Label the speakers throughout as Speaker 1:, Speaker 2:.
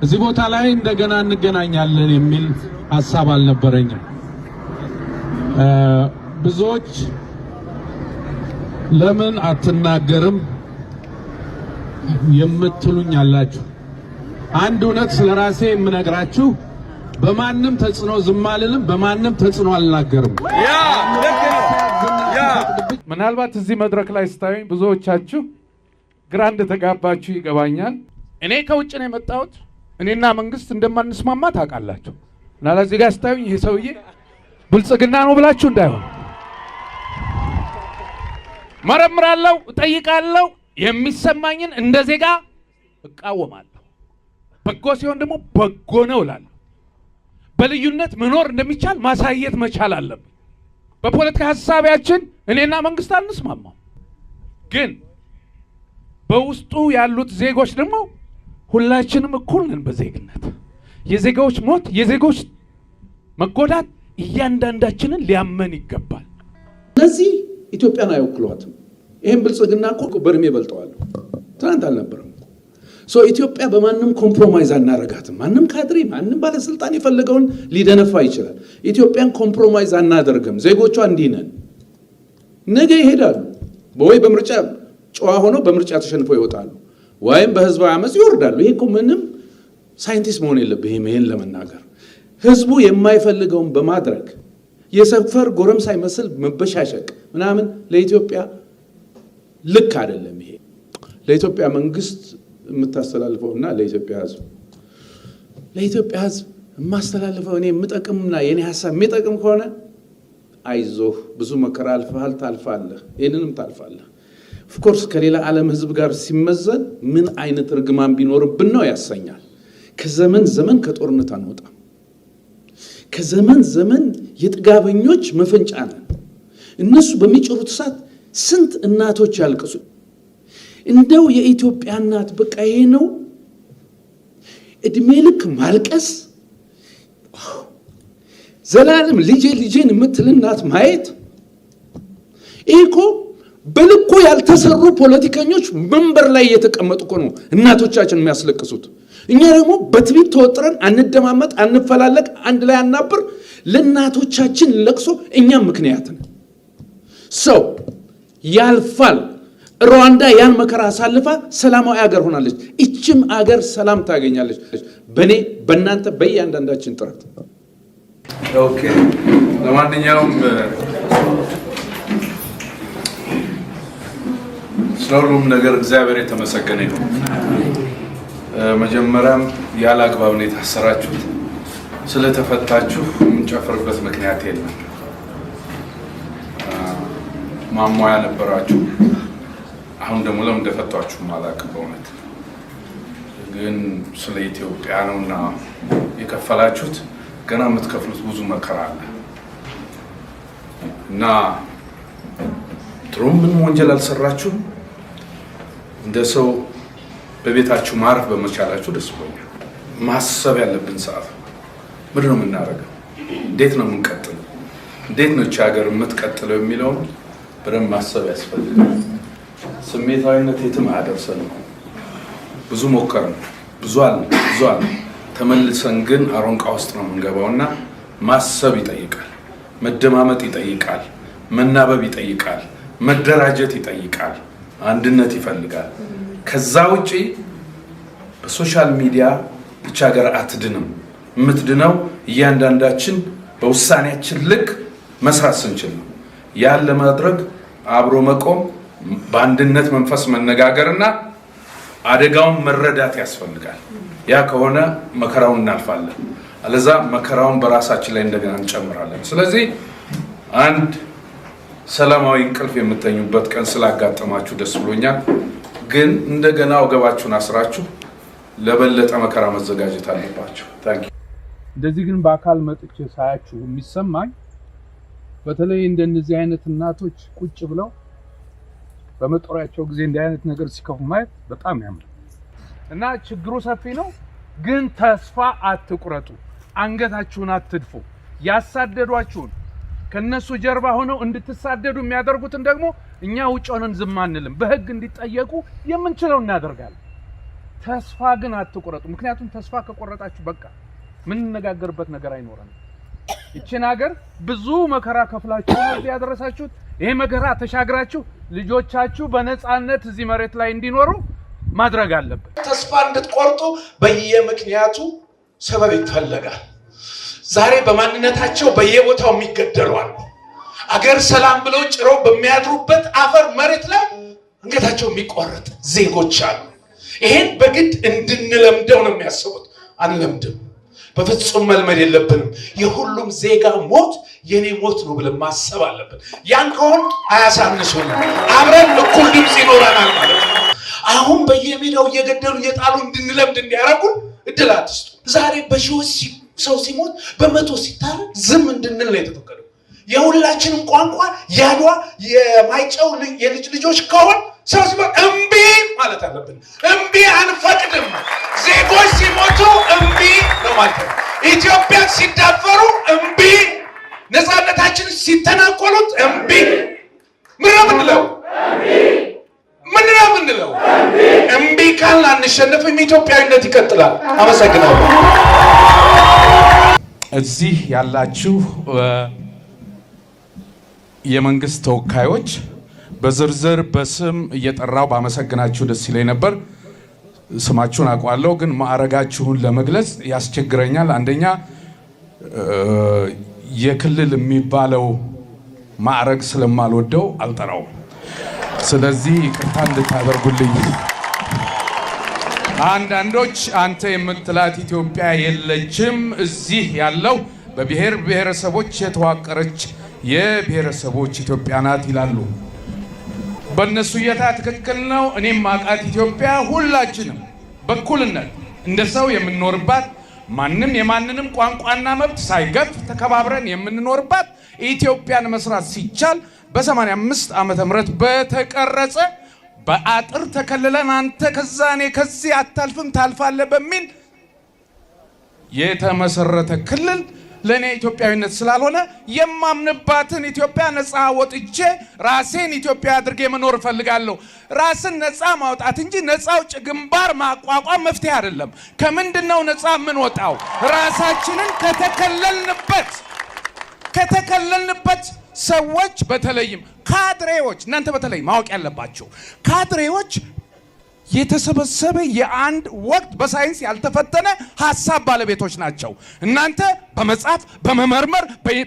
Speaker 1: እዚህ ቦታ ላይ እንደገና እንገናኛለን የሚል ሐሳብ አልነበረኝም። ብዙዎች ለምን አትናገርም የምትሉኝ አላችሁ። አንድ እውነት ስለራሴ የምነግራችሁ በማንም ተጽዕኖ ዝም አልልም፣ በማንም ተጽዕኖ አልናገርም። ምናልባት እዚህ መድረክ ላይ ስታዩኝ ብዙዎቻችሁ ግራ እንደተጋባችሁ ይገባኛል። እኔ ከውጭ ነው የመጣሁት። እኔና መንግስት እንደማንስማማ ታውቃላችሁ። እና ለዚህ ጋር ስታዩኝ ይሄ ሰውዬ ብልጽግና ነው ብላችሁ እንዳይሆን መረምራለሁ፣ እጠይቃለሁ፣ የሚሰማኝን እንደ ዜጋ እቃወማለሁ። በጎ ሲሆን ደግሞ በጎ ነው እላለሁ። በልዩነት መኖር እንደሚቻል ማሳየት መቻል አለብን። በፖለቲካ ሐሳቢያችን እኔና መንግስት አንስማማም፣ ግን በውስጡ ያሉት ዜጎች ደግሞ ሁላችንም እኩል ነን በዜግነት። የዜጋዎች ሞት፣ የዜጎች መጎዳት እያንዳንዳችንን ሊያመን ይገባል።
Speaker 2: እነዚህ ኢትዮጵያን አይወክሏትም። ይሄን ብልጽግና እኮ በርሜ በልጠዋል። ትናንት አልነበረም። ኢትዮጵያ በማንም ኮምፕሮማይዝ አናረጋትም። ማንም ካድሬ፣ ማንም ባለስልጣን የፈለገውን ሊደነፋ ይችላል። ኢትዮጵያን ኮምፕሮማይዝ አናደርግም። ዜጎቿ እንዲህ ነን። ነገ ይሄዳሉ ወይ በምርጫ ጨዋ ሆነው በምርጫ ተሸንፈው ይወጣሉ፣ ወይም በህዝባዊ አመጽ ይወርዳሉ። ይሄ እኮ ምንም ሳይንቲስት መሆን የለብህም ይሄን ለመናገር። ህዝቡ የማይፈልገውን በማድረግ የሰፈር ጎረምሳ ሳይመስል መበሻሸቅ ምናምን ለኢትዮጵያ ልክ አይደለም። ይሄ ለኢትዮጵያ መንግስት የምታስተላልፈውና ለኢትዮጵያ ህዝብ የማስተላልፈው እኔ የምጠቅምና የኔ ሐሳብ የሚጠቅም ከሆነ አይዞህ፣ ብዙ መከራ አልፈሃል፣ ታልፋለህ፣ ይሄንንም ታልፋለህ። ኦፍኮርስ ከሌላ ዓለም ህዝብ ጋር ሲመዘን ምን አይነት እርግማን ቢኖርብን ነው ያሰኛል። ከዘመን ዘመን ከጦርነት አንወጣም። ከዘመን ዘመን የጥጋበኞች መፈንጫ ነን። እነሱ በሚጭሩት ሰዓት ስንት እናቶች ያልቅሱ። እንደው የኢትዮጵያ እናት በቃ ይሄ ነው እድሜ ልክ ማልቀስ፣ ዘላለም ልጄን የምትል እናት ማየት። ይሄ እኮ በልኩ ያልተሰሩ ፖለቲከኞች መንበር ላይ እየተቀመጡ እኮ ነው እናቶቻችን የሚያስለቅሱት። እኛ ደግሞ በትቢት ተወጥረን አንደማመጥ፣ አንፈላለቅ፣ አንድ ላይ አናብር። ለእናቶቻችን ለቅሶ እኛም ምክንያት ነን። ሰው ያልፋል። ሩዋንዳ ያን መከራ አሳልፋ ሰላማዊ አገር ሆናለች። እችም አገር ሰላም ታገኛለች በኔ በእናንተ በእያንዳንዳችን ጥረት።
Speaker 3: ኦኬ፣ ለማንኛውም ስለሁሉም ነገር እግዚአብሔር የተመሰገነ ይሁን። መጀመሪያም ያለ አግባብ ነው የታሰራችሁት። ስለተፈታችሁ የምንጨፍርበት ምክንያት የለም። ማሟያ ነበራችሁ። አሁን ደግሞ ለምን እንደፈቷችሁ አላውቅም። በእውነት ግን ስለ ኢትዮጵያ ነውና የከፈላችሁት። ገና የምትከፍሉት ብዙ መከራ አለ እና ድሮም ምን ወንጀል አልሰራችሁም። እንደ ሰው በቤታችሁ ማረፍ በመቻላችሁ ደስ ብሎኛል። ማሰብ ያለብን ሰዓት ምንድን ነው የምናደርገው? እንዴት ነው የምንቀጥለው? እንዴት ነው እቺ ሀገር የምትቀጥለው የሚለውን በደንብ ማሰብ ያስፈልጋል። ስሜታዊነት የትም አያደርሰንም። ብዙ ሞከርን፣ ብዙ አለ ተመልሰን ግን አሮንቃ ውስጥ ነው የምንገባውና ማሰብ ይጠይቃል፣ መደማመጥ ይጠይቃል፣ መናበብ ይጠይቃል፣ መደራጀት ይጠይቃል፣ አንድነት ይፈልጋል። ከዛ ውጪ በሶሻል ሚዲያ ብቻ ሀገር አትድንም። የምትድነው እያንዳንዳችን በውሳኔያችን ልክ መስራት ስንችል ነው። ያን ለማድረግ አብሮ መቆም፣ በአንድነት መንፈስ መነጋገርና አደጋውን መረዳት ያስፈልጋል። ያ ከሆነ መከራውን እናልፋለን። አለዛ መከራውን በራሳችን ላይ እንደገና እንጨምራለን። ስለዚህ አንድ ሰላማዊ እንቅልፍ የምተኙበት ቀን ስላጋጠማችሁ ደስ ብሎኛል። ግን እንደገና ወገባችሁን አስራችሁ ለበለጠ መከራ መዘጋጀት አለባችሁ። ታንኪ
Speaker 1: እንደዚህ ግን በአካል መጥቼ ሳያችሁ የሚሰማኝ በተለይ እንደነዚህ አይነት እናቶች ቁጭ ብለው በመጦሪያቸው ጊዜ እንዲህ አይነት ነገር ሲከፉ ማየት በጣም ያምራል እና ችግሩ ሰፊ ነው። ግን ተስፋ አትቁረጡ፣ አንገታችሁን አትድፉ። ያሳደዷችሁን ከነሱ ጀርባ ሆነው እንድትሳደዱ የሚያደርጉትን ደግሞ እኛ ውጭ ሆነን ዝም አንልም። በህግ እንዲጠየቁ የምንችለው እናደርጋለን። ተስፋ ግን አትቆረጡ። ምክንያቱም ተስፋ ከቆረጣችሁ በቃ ምን እንነጋገርበት ነገር አይኖርም። እቺን ሀገር ብዙ መከራ ከፍላችሁ እዚህ ያደረሳችሁት ይሄ መከራ ተሻግራችሁ ልጆቻችሁ በነፃነት እዚህ መሬት ላይ እንዲኖሩ ማድረግ አለበት።
Speaker 2: ተስፋ እንድትቆርጡ በየምክንያቱ ሰበብ ይፈለጋል። ዛሬ በማንነታቸው በየቦታው የሚገደሉ አሉ። አገር ሰላም ብለው ጭረው በሚያድሩበት አፈር መሬት ላይ አንገታቸው የሚቆረጥ ዜጎች አሉ። ይሄን በግድ እንድንለምደው ነው የሚያስቡት። አንለምድም። በፍጹም መልመድ የለብንም። የሁሉም ዜጋ ሞት የኔ ሞት ነው ብለን ማሰብ አለብን። ያን ከሆነ አያሳንሱንም። አብረን እኩል ድምፅ ይኖረናል ማለት ነው። አሁን በየሜዳው እየገደሉ እየጣሉ እንድንለምድ እንዲያረጉን እድል አትስጡ። ዛሬ በሺዎች ሰው ሲሞት በመቶ ሲታረድ ዝም እንድንል ነው የተፈቀደው። የሁላችንም ቋንቋ ያድዋ የማይጨው የልጅ ልጆች ከሆን ሰው ሲሞት እምቢ ማለት አለብን። እምቢ አንፈቅድም። ዜጎች ሲሞቱ እምቢ ነው ማለት ነው። ኢትዮጵያ ሲዳፈሩ እምቢ፣ ነፃነታችን ሲተናኮሉት እምቢ። ምንድነው የምንለው? እምቢ ካልን አንሸነፍም። ኢትዮጵያዊነት ይቀጥላል። አመሰግናለሁ።
Speaker 3: እዚህ ያላችሁ የመንግስት ተወካዮች በዝርዝር በስም እየጠራው ባመሰግናችሁ ደስ ይለኝ ነበር። ስማችሁን አውቃለሁ፣ ግን ማዕረጋችሁን ለመግለጽ ያስቸግረኛል። አንደኛ የክልል የሚባለው ማዕረግ ስለማልወደው አልጠራውም። ስለዚህ ይቅርታ እንድታደርጉልኝ። አንዳንዶች አንተ የምትላት ኢትዮጵያ የለችም፣ እዚህ ያለው በብሔር ብሔረሰቦች የተዋቀረች የብሔረሰቦች ኢትዮጵያ ናት ይላሉ። በእነሱ እይታ ትክክል ነው። እኔም ማቃት ኢትዮጵያ ሁላችንም በእኩልነት እንደ ሰው የምንኖርባት፣ ማንም የማንንም ቋንቋና መብት ሳይገፍ ተከባብረን የምንኖርባት ኢትዮጵያን መስራት ሲቻል በ85 ዓመተ ምህረት በተቀረጸ በአጥር ተከልለን አንተ ከዛ እኔ ከዚህ አታልፍም ታልፋለህ በሚል የተመሰረተ ክልል ለኔ ኢትዮጵያዊነት ስላልሆነ የማምንባትን ኢትዮጵያ ነፃ ወጥቼ ራሴን ኢትዮጵያ አድርጌ መኖር እፈልጋለሁ። ራስን ነፃ ማውጣት እንጂ ነፃ አውጭ ግንባር ማቋቋም መፍትሄ አይደለም። ከምንድነው ነፃ የምንወጣው? ራሳችንን ከተከለልንበት ሰዎች በተለይም ካድሬዎች፣ እናንተ በተለይ ማወቅ ያለባቸው ካድሬዎች የተሰበሰበ የአንድ ወቅት በሳይንስ ያልተፈተነ ሐሳብ ባለቤቶች ናቸው። እናንተ በመጻፍ በመመርመር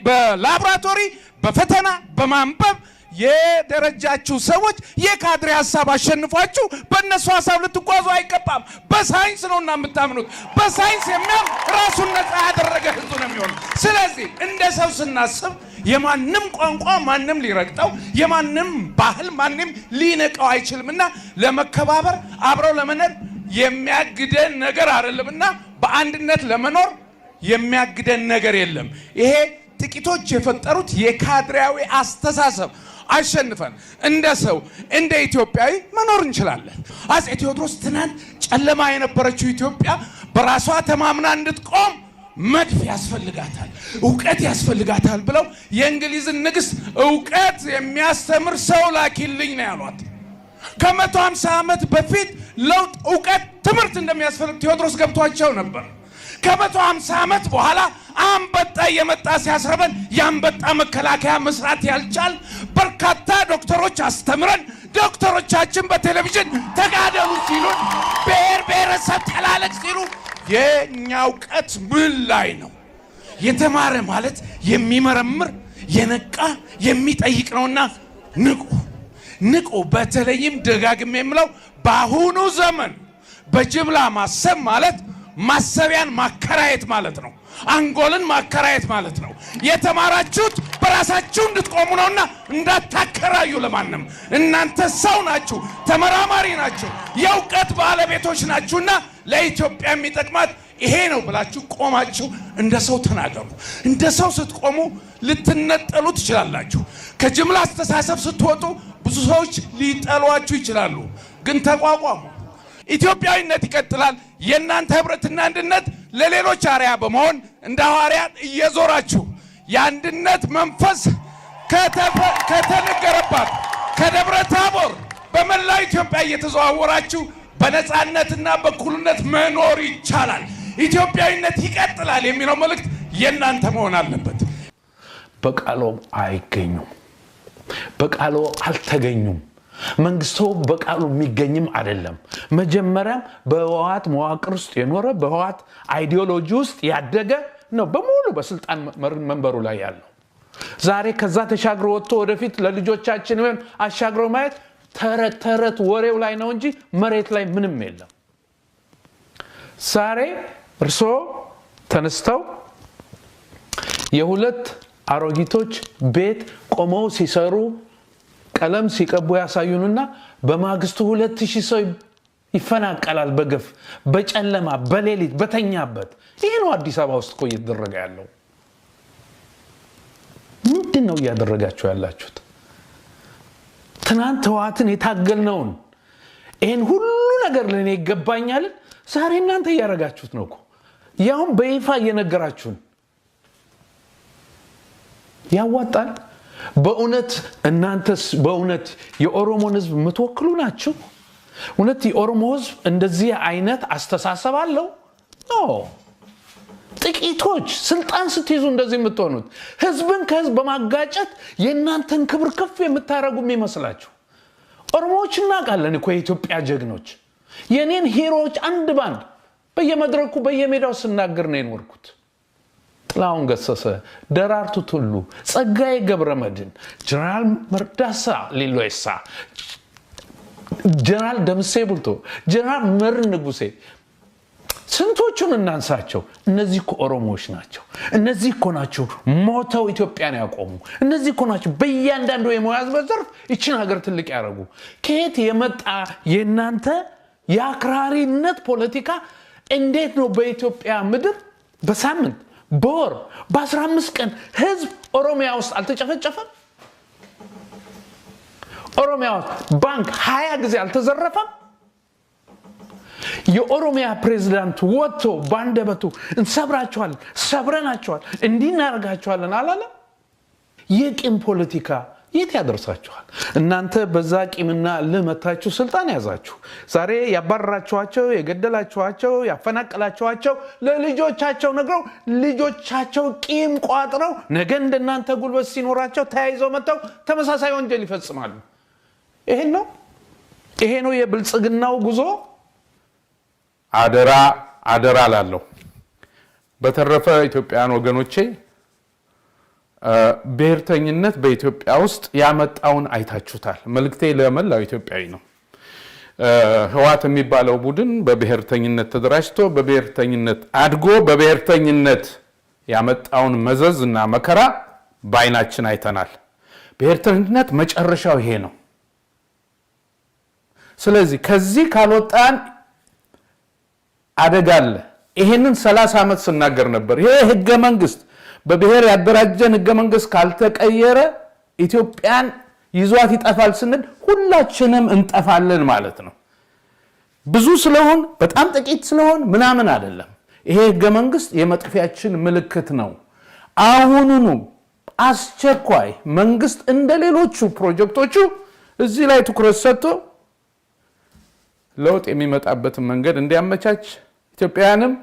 Speaker 3: በላቦራቶሪ በፈተና በማንበብ የደረጃችሁ ሰዎች የካድሬ ሐሳብ አሸንፏችሁ በእነሱ ሐሳብ ልትጓዙ አይገባም። በሳይንስ ነውና የምታምኑት። በሳይንስ የሚያም ራሱን ነፃ ያደረገ ህዝብ ነው የሚሆነው። ስለዚህ እንደ ሰው ስናስብ የማንም ቋንቋ ማንም ሊረግጠው፣ የማንም ባህል ማንም ሊነቀው አይችልምና ለመከባበር አብረው ለመኖር የሚያግደን ነገር አይደለምና በአንድነት ለመኖር የሚያግደን ነገር የለም። ይሄ ጥቂቶች የፈጠሩት የካድሬያዊ አስተሳሰብ አሸንፈን እንደ ሰው እንደ ኢትዮጵያዊ መኖር እንችላለን። አፄ ቴዎድሮስ ትናንት ጨለማ የነበረችው ኢትዮጵያ በራሷ ተማምና እንድትቆም መድፍ ያስፈልጋታል፣ ዕውቀት ያስፈልጋታል ብለው የእንግሊዝን ንግሥት ዕውቀት የሚያስተምር ሰው ላኪልኝ ነው ያሏት። ከ150 ዓመት በፊት ለውጥ ዕውቀት ትምህርት እንደሚያስፈልግ ቴዎድሮስ ገብቷቸው ነበር። ከ150 ዓመት በኋላ አንበጣ የመጣ ሲያስረበን የአንበጣ መከላከያ መስራት ያልቻል በርካታ ዶክተሮች አስተምረን ዶክተሮቻችን በቴሌቪዥን ተጋደሉ ሲሉን ብሔር ብሔረሰብ ተላለቅ ሲሉ የኛ ዕውቀት ምን ላይ ነው? የተማረ ማለት የሚመረምር የነቃ የሚጠይቅ ነውና ንቁ። በተለይም ደጋግሜ የምለው በአሁኑ ዘመን በጅምላ ማሰብ ማለት ማሰቢያን ማከራየት ማለት ነው። አንጎልን ማከራየት ማለት ነው። የተማራችሁት በራሳችሁ እንድትቆሙ ነውና እንዳታከራዩ ለማንም። እናንተ ሰው ናችሁ፣ ተመራማሪ ናችሁ፣ የዕውቀት ባለቤቶች ናችሁና ለኢትዮጵያ የሚጠቅማት ይሄ ነው ብላችሁ ቆማችሁ እንደ ሰው ተናገሩ። እንደ ሰው ስትቆሙ ልትነጠሉ ትችላላችሁ። ከጅምላ አስተሳሰብ ስትወጡ ብዙ ሰዎች ሊጠሏችሁ ይችላሉ። ግን ተቋቋሙ። ኢትዮጵያዊነት ይቀጥላል። የእናንተ ህብረትና አንድነት ለሌሎች አርአያ በመሆን እንደ ሐዋርያት እየዞራችሁ የአንድነት መንፈስ ከተነገረባት ከደብረ ታቦር በመላው ኢትዮጵያ እየተዘዋወራችሁ
Speaker 4: በነፃነትና በኩልነት መኖር ይቻላል፣ ኢትዮጵያዊነት ይቀጥላል የሚለው መልእክት የናንተ መሆን አለበት።
Speaker 3: በቃሉ አይገኙም፣ በቃሉ አልተገኙም። መንግስቱ በቃሉ የሚገኝም አይደለም። መጀመሪያም በህወሓት መዋቅር ውስጥ የኖረ በህወሓት አይዲዮሎጂ ውስጥ ያደገ ነው በሙሉ በስልጣን መንበሩ ላይ ያለው። ዛሬ ከዛ ተሻግሮ ወጥቶ ወደፊት ለልጆቻችን ይሆን አሻግሮ ማየት ተረት ወሬው ላይ ነው እንጂ መሬት ላይ ምንም የለም። ዛሬ እርሶ ተነስተው የሁለት አሮጊቶች ቤት ቆመው ሲሰሩ ቀለም ሲቀቡ ያሳዩንና በማግስቱ 2000 ሰው ይፈናቀላል በገፍ በጨለማ በሌሊት በተኛበት። ይሄ ነው አዲስ አበባ ውስጥ እኮ እየተደረገ ያለው። ምንድነው እያደረጋችሁ ያላችሁት? ትናንት ህወሓትን የታገልነውን ይሄን ሁሉ ነገር ለኔ ይገባኛል ዛሬ እናንተ እያደረጋችሁት ነው እኮ። ያውም በይፋ እየነገራችሁን ያዋጣል። በእውነት እናንተስ በእውነት የኦሮሞን ህዝብ የምትወክሉ ናችሁ? እውነት የኦሮሞ ህዝብ እንደዚህ አይነት አስተሳሰብ አለው? ጥቂቶች ስልጣን ስትይዙ እንደዚህ የምትሆኑት ህዝብን ከህዝብ በማጋጨት የእናንተን ክብር ከፍ የምታረጉም ይመስላችሁ? ኦሮሞዎች እናውቃለን እኮ የኢትዮጵያ ጀግኖች፣ የኔን ሂሮዎች አንድ ባንድ በየመድረኩ በየሜዳው ስናገር ነው የኖርኩት። ጥላሁን ገሰሰ፣ ደራርቱ ቱሉ፣ ጸጋዬ ገብረመድህን፣ ጀነራል መርዳሳ ሌሎሳ፣ ጀነራል ደምሴ ቡልቶ፣ ጀነራል መርን ንጉሴ፣ ስንቶቹን እናንሳቸው? እነዚህ እኮ ኦሮሞዎች ናቸው። እነዚህ እኮ ናቸው ሞተው ኢትዮጵያን ያቆሙ። እነዚህ እኮ ናቸው በእያንዳንዱ የሙያ ዘርፍ ይችን ሀገር ትልቅ ያደረጉ። ከየት የመጣ የእናንተ የአክራሪነት ፖለቲካ? እንዴት ነው በኢትዮጵያ ምድር በሳምንት በወር በ15 ቀን ህዝብ ኦሮሚያ ውስጥ አልተጨፈጨፈም? ኦሮሚያ ውስጥ ባንክ 20 ጊዜ አልተዘረፈም? የኦሮሚያ ፕሬዝዳንት ወጥቶ ባንደበቱ እንሰብራቸዋለን ሰብረናቸዋል እንዲናርጋቸዋለን አላለ? የቂም ፖለቲካ የት ያደርሳችኋል? እናንተ በዛ ቂምና ለመታችሁ ስልጣን ያዛችሁ። ዛሬ ያባረራችኋቸው፣ የገደላችኋቸው፣ ያፈናቀላችኋቸው ለልጆቻቸው ነግረው ልጆቻቸው ቂም ቋጥረው ነገ እንደናንተ ጉልበት ሲኖራቸው ተያይዘው መተው ተመሳሳይ ወንጀል ይፈጽማሉ። ይሄ ነው የብልጽግናው ጉዞ። አደራ ላለው በተረፈ ኢትዮጵያውያን ወገኖቼ ብሔርተኝነት በኢትዮጵያ ውስጥ ያመጣውን አይታችሁታል። መልእክቴ ለመላው ኢትዮጵያዊ ነው። ህወሓት የሚባለው ቡድን በብሔርተኝነት ተደራጅቶ በብሔርተኝነት አድጎ በብሔርተኝነት ያመጣውን መዘዝና መከራ በአይናችን አይተናል። ብሔርተኝነት መጨረሻው ይሄ ነው። ስለዚህ ከዚህ ካልወጣን አደጋለ። ይሄንን 30 ዓመት ስናገር ነበር። ይሄ ህገ መንግስት በብሔር ያደራጀን ህገ መንግስት ካልተቀየረ ኢትዮጵያን ይዟት ይጠፋል ስንል ሁላችንም እንጠፋለን ማለት ነው። ብዙ ስለሆን በጣም ጥቂት ስለሆን ምናምን አይደለም። ይሄ ህገ መንግስት የመጥፊያችን ምልክት ነው። አሁኑኑ አስቸኳይ መንግስት እንደሌሎቹ ፕሮጀክቶቹ እዚህ ላይ ትኩረት ሰጥቶ ለውጥ የሚመጣበትን መንገድ እንዲያመቻች፣ ኢትዮጵያውያንም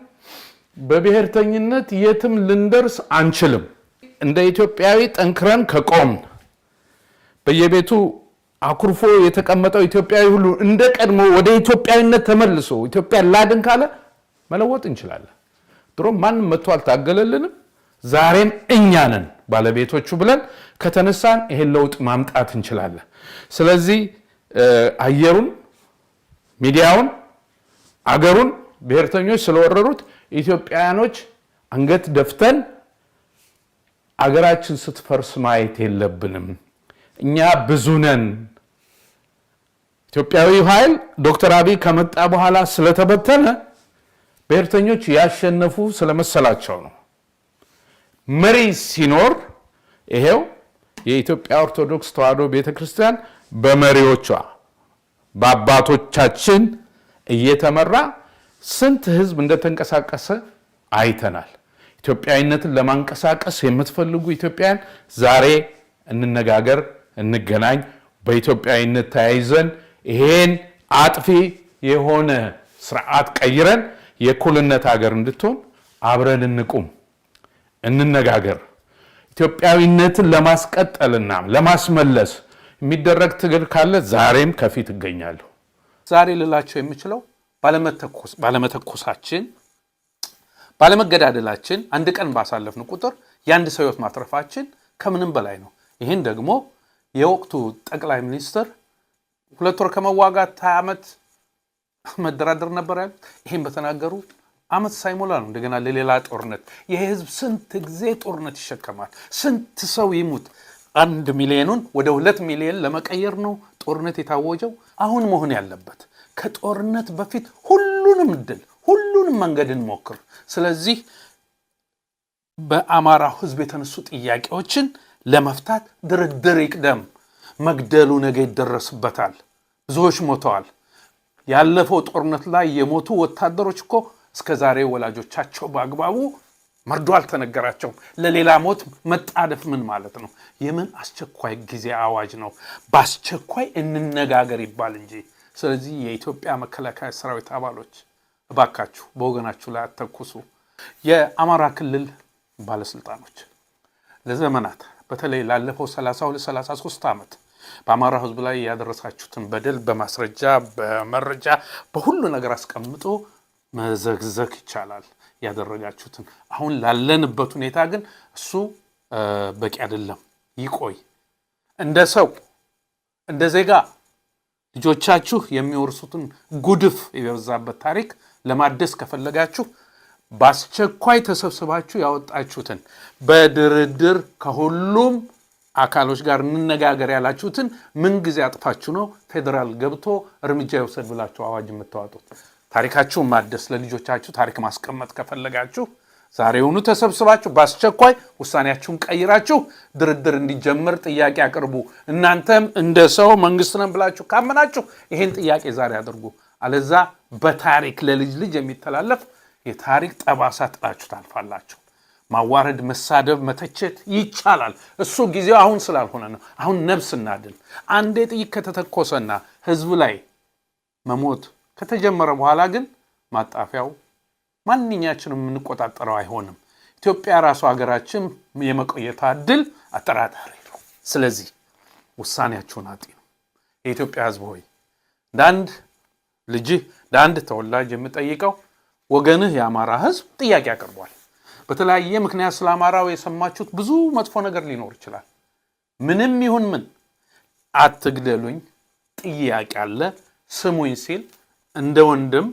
Speaker 3: በብሔርተኝነት የትም ልንደርስ አንችልም። እንደ ኢትዮጵያዊ ጠንክረን ከቆምን በየቤቱ አኩርፎ የተቀመጠው ኢትዮጵያዊ ሁሉ እንደ ቀድሞ ወደ ኢትዮጵያዊነት ተመልሶ ኢትዮጵያ ላድን ካለ መለወጥ እንችላለን። ድሮም ማንም መጥቶ አልታገለልንም። ዛሬም እኛ ነን ባለቤቶቹ ብለን ከተነሳን ይሄን ለውጥ ማምጣት እንችላለን። ስለዚህ አየሩን፣ ሚዲያውን፣ አገሩን ብሔርተኞች ስለወረሩት ኢትዮጵያውያኖች አንገት ደፍተን አገራችን ስትፈርስ ማየት የለብንም። እኛ ብዙ ነን። ኢትዮጵያዊ ኃይል ዶክተር አብይ ከመጣ በኋላ ስለተበተነ ብሔርተኞች ያሸነፉ ስለመሰላቸው ነው። መሪ ሲኖር ይሄው የኢትዮጵያ ኦርቶዶክስ ተዋሕዶ ቤተክርስቲያን በመሪዎቿ በአባቶቻችን እየተመራ ስንት ህዝብ እንደተንቀሳቀሰ አይተናል። ኢትዮጵያዊነትን ለማንቀሳቀስ የምትፈልጉ ኢትዮጵያውያን ዛሬ እንነጋገር፣ እንገናኝ። በኢትዮጵያዊነት ተያይዘን ይሄን አጥፊ የሆነ ስርዓት ቀይረን የእኩልነት ሀገር እንድትሆን አብረን እንቁም፣ እንነጋገር። ኢትዮጵያዊነትን ለማስቀጠልና ለማስመለስ የሚደረግ ትግል ካለ ዛሬም ከፊት እገኛለሁ። ዛሬ ልላቸው የምችለው ባለመተኮሳችን፣ ባለመገዳደላችን፣ አንድ ቀን ባሳለፍን ቁጥር የአንድ ሰው ህይወት ማትረፋችን ከምንም በላይ ነው። ይህን ደግሞ የወቅቱ ጠቅላይ ሚኒስትር 2 ወር ከመዋጋት 20 ዓመት መደራደር ነበር ያሉት። ይህን በተናገሩ ዓመት ሳይሞላ ነው እንደገና ለሌላ ጦርነት። ይሄ ህዝብ ስንት ጊዜ ጦርነት ይሸከማል? ስንት ሰው ይሙት? 1 ሚሊዮኑን ወደ 2 ሚሊዮን ለመቀየር ነው ጦርነት የታወጀው። አሁን መሆን ያለበት ከጦርነት በፊት ሁሉንም ድል፣ ሁሉንም መንገድ እንሞክር። ስለዚህ በአማራው ህዝብ የተነሱ ጥያቄዎችን ለመፍታት ድርድር ይቅደም። መግደሉ ነገ ይደረስበታል። ብዙዎች ሞተዋል። ያለፈው ጦርነት ላይ የሞቱ ወታደሮች እኮ እስከዛሬ ወላጆቻቸው በአግባቡ መርዶ አልተነገራቸውም። ለሌላ ሞት መጣደፍ ምን ማለት ነው? የምን አስቸኳይ ጊዜ አዋጅ ነው? በአስቸኳይ እንነጋገር ይባል እንጂ። ስለዚህ የኢትዮጵያ መከላከያ ሰራዊት አባሎች እባካችሁ በወገናችሁ ላይ አተኩሱ። የአማራ ክልል ባለስልጣኖች ለዘመናት በተለይ ላለፈው 32-33 ዓመት በአማራ ህዝብ ላይ ያደረሳችሁትን በደል በማስረጃ በመረጃ በሁሉ ነገር አስቀምጦ መዘግዘግ ይቻላል ያደረጋችሁትን። አሁን ላለንበት ሁኔታ ግን እሱ በቂ አይደለም። ይቆይ። እንደ ሰው እንደ ዜጋ ልጆቻችሁ የሚወርሱትን ጉድፍ የበዛበት ታሪክ ለማደስ ከፈለጋችሁ በአስቸኳይ ተሰብስባችሁ ያወጣችሁትን በድርድር ከሁሉም አካሎች ጋር እንነጋገር ያላችሁትን ምን ጊዜ አጥፋችሁ ነው ፌደራል ገብቶ እርምጃ ይወሰድ ብላችሁ አዋጅ የምታወጡት? ታሪካችሁን ማደስ ለልጆቻችሁ ታሪክ ማስቀመጥ ከፈለጋችሁ ዛሬውኑ ተሰብስባችሁ በአስቸኳይ ውሳኔያችሁን ቀይራችሁ ድርድር እንዲጀምር ጥያቄ አቅርቡ። እናንተም እንደ ሰው መንግስት ነን ብላችሁ ካመናችሁ ይሄን ጥያቄ ዛሬ አድርጉ። አለዛ በታሪክ ለልጅ ልጅ የሚተላለፍ የታሪክ ጠባሳ ጥላችሁ ታልፋላችሁ። ማዋረድ፣ መሳደብ፣ መተቸት ይቻላል። እሱ ጊዜው አሁን ስላልሆነ ነው። አሁን ነፍስ እናድን። አንዴ ጥይት ከተተኮሰና ህዝብ ላይ መሞት ከተጀመረ በኋላ ግን ማጣፊያው ማንኛችንም የምንቆጣጠረው አይሆንም። ኢትዮጵያ ራሱ ሀገራችን የመቆየቷ ዕድል አጠራጣሪ ነው። ስለዚህ ውሳኔያችሁን አጢኑ። የኢትዮጵያ ህዝብ ሆይ ዳንድ ልጅህ ዳንድ ተወላጅ የምጠይቀው ወገንህ የአማራ ህዝብ ጥያቄ አቅርቧል። በተለያየ ምክንያት ስለ አማራው የሰማችሁት ብዙ መጥፎ ነገር ሊኖር ይችላል። ምንም ይሁን ምን አትግደሉኝ፣ ጥያቄ አለ፣ ስሙኝ ሲል እንደ ወንድም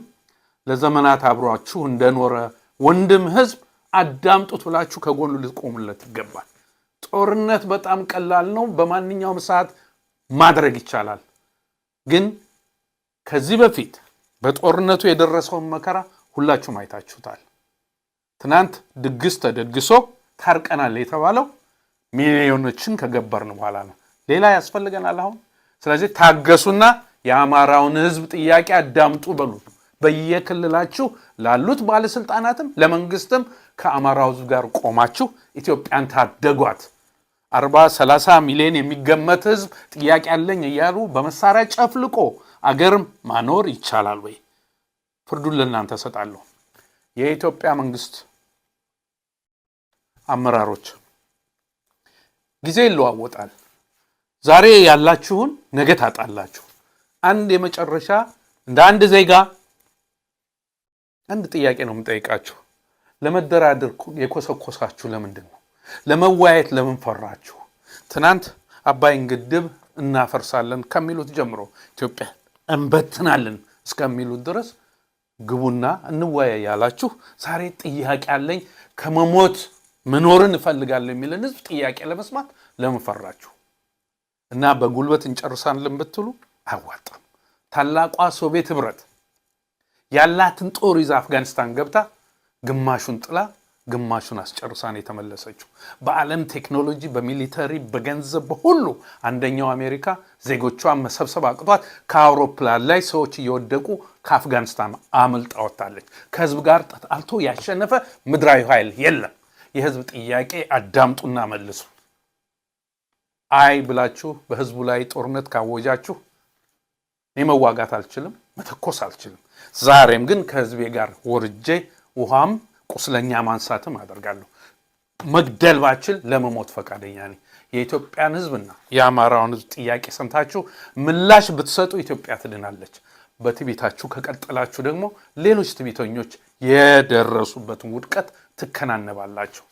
Speaker 3: ለዘመናት አብሯችሁ እንደኖረ ወንድም ህዝብ አዳምጡት ብላችሁ ከጎኑ ልትቆሙለት ይገባል። ጦርነት በጣም ቀላል ነው፣ በማንኛውም ሰዓት ማድረግ ይቻላል። ግን ከዚህ በፊት በጦርነቱ የደረሰውን መከራ ሁላችሁም አይታችሁታል። ትናንት ድግስ ተደግሶ ታርቀናል የተባለው ሚሊዮኖችን ከገበርን በኋላ ነው። ሌላ ያስፈልገናል አሁን። ስለዚህ ታገሱና የአማራውን ህዝብ ጥያቄ አዳምጡ በሉ። በየክልላችሁ ላሉት ባለስልጣናትም ለመንግስትም ከአማራው ህዝብ ጋር ቆማችሁ ኢትዮጵያን ታደጓት። 40-30 ሚሊዮን የሚገመት ህዝብ ጥያቄ አለኝ እያሉ በመሳሪያ ጨፍልቆ አገርም ማኖር ይቻላል ወይ? ፍርዱን ለእናንተ ሰጣለሁ። የኢትዮጵያ መንግስት አመራሮች ጊዜ ይለዋወጣል። ዛሬ ያላችሁን ነገ ታጣላችሁ። አንድ የመጨረሻ እንደ አንድ ዜጋ አንድ ጥያቄ ነው የምጠይቃችሁ። ለመደራደር የኮሰኮሳችሁ ለምንድን ነው? ለመወያየት ለምን ፈራችሁ? ትናንት አባይን ግድብ እናፈርሳለን ከሚሉት ጀምሮ ኢትዮጵያ እንበትናለን እስከሚሉት ድረስ ግቡና እንወያይ ያላችሁ ዛሬ ጥያቄ አለኝ ከመሞት መኖርን እፈልጋለሁ የሚልን ህዝብ ጥያቄ ለመስማት ለምን ፈራችሁ? እና በጉልበት እንጨርሳለን ብትሉ አያዋጣም። ታላቋ ሶቪየት ህብረት ያላትን ጦር ይዛ አፍጋኒስታን ገብታ ግማሹን ጥላ ግማሹን አስጨርሳን የተመለሰችው። በዓለም ቴክኖሎጂ፣ በሚሊተሪ፣ በገንዘብ በሁሉ አንደኛው አሜሪካ ዜጎቿን መሰብሰብ አቅቷት ከአውሮፕላን ላይ ሰዎች እየወደቁ ከአፍጋኒስታን አምልጣ ወጣለች። ከህዝብ ጋር ተጣልቶ ያሸነፈ ምድራዊ ኃይል የለም። የህዝብ ጥያቄ አዳምጡና መልሱ። አይ ብላችሁ በህዝቡ ላይ ጦርነት ካወጃችሁ እኔ መዋጋት አልችልም፣ መተኮስ አልችልም። ዛሬም ግን ከህዝቤ ጋር ወርጄ ውሃም ቁስለኛ ማንሳትም አደርጋለሁ። መግደል ባችል ለመሞት ፈቃደኛ ነኝ። የኢትዮጵያን ህዝብና የአማራውን ህዝብ ጥያቄ ሰምታችሁ ምላሽ ብትሰጡ ኢትዮጵያ ትድናለች። በትዕቢታችሁ ከቀጠላችሁ ደግሞ ሌሎች ትዕቢተኞች የደረሱበትን ውድቀት ትከናነባላችሁ።